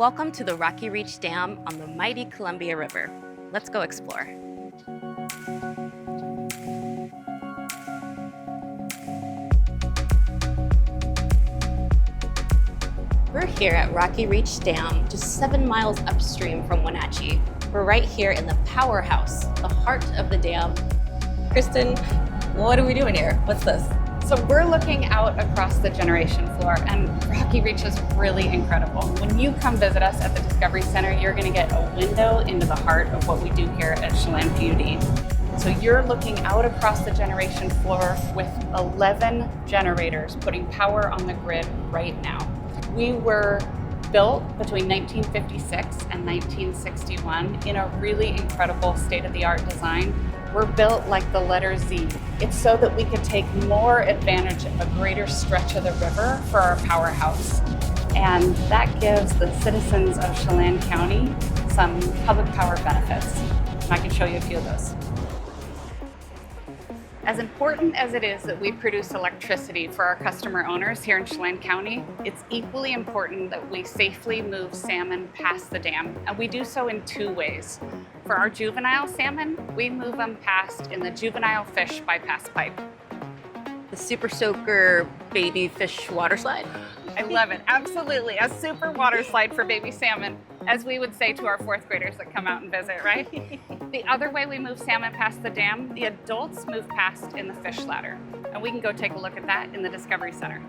Welcome to the Rocky Reach Dam on the mighty Columbia River. Let's go explore. We're here at Rocky Reach Dam, just 7 miles upstream from Wenatchee. We're right here in the powerhouse, the heart of the dam. Kristen, what are we doing here? What's this? So we're looking out across the generation floor, and Rocky Reach is really incredible. When you come visit us at the Discovery Center, you're going to get a window into the heart of what we do here at Chelan PUD. So you're looking out across the generation floor with 11 generators putting power on the grid right now. We were built between 1956 and 1961 in a really incredible state-of-the-art design. We're built like the letter Z. It's so that we could take more advantage of a greater stretch of the river for our powerhouse. And that gives the citizens of Chelan County some public power benefits. And I can show you a few of those. As important as it is that we produce electricity for our customer owners here in Chelan County, it's equally important that we safely move salmon past the dam. And we do so in 2 ways. For our juvenile salmon, we move them past in the juvenile fish bypass pipe. The Super Soaker baby fish water slide? I love it, absolutely. A super water slide for baby salmon, as we would say to our 4th graders that come out and visit, right? The other way we move salmon past the dam, the adults move past in the fish ladder. And we can go take a look at that in the Discovery Center.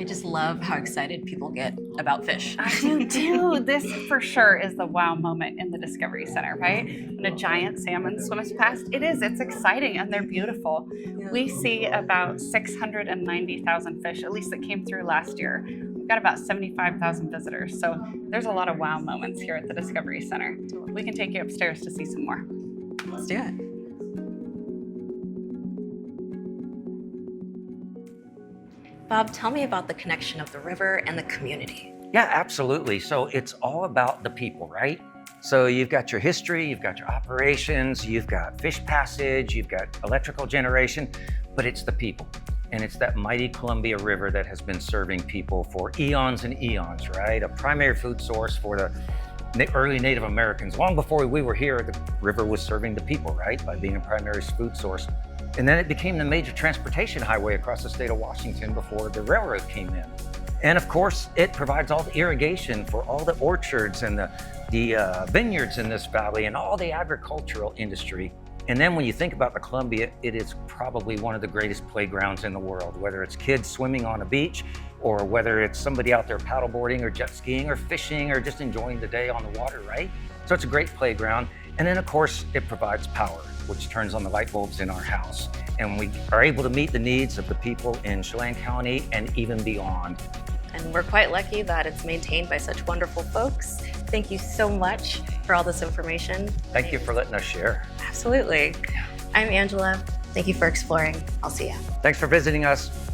I just love how excited people get about fish. I do too. This for sure is the wow moment in the Discovery Center, right? When a giant salmon swims past, it's exciting and they're beautiful. Yeah. We see about 690,000 fish, at least that came through last year. We've got about 75,000 visitors. So there's a lot of wow moments here at the Discovery Center. We can take you upstairs to see some more. Let's do it. Bob, tell me about the connection of the river and the community. Yeah, absolutely. So it's all about the people, right? So you've got your history, you've got your operations, you've got fish passage, you've got electrical generation, but it's the people. And it's that mighty Columbia River that has been serving people for eons and eons, right? A primary food source for the early Native Americans. Long before we were here, the river was serving the people, right? By being a primary food source. And then it became the major transportation highway across the state of Washington before the railroad came in. And of course, it provides all the irrigation for all the orchards and the vineyards in this valley and all the agricultural industry. And then when you think about the Columbia, it is probably one of the greatest playgrounds in the world, whether it's kids swimming on a beach or whether it's somebody out there paddleboarding or jet skiing or fishing or just enjoying the day on the water, right? So it's a great playground. And then of course, it provides power, which turns on the light bulbs in our house. And we are able to meet the needs of the people in Chelan County and even beyond. And we're quite lucky that it's maintained by such wonderful folks. Thank you so much for all this information. Thank you for letting us share. Absolutely. I'm Angela. Thank you for exploring. I'll see you. Thanks for visiting us.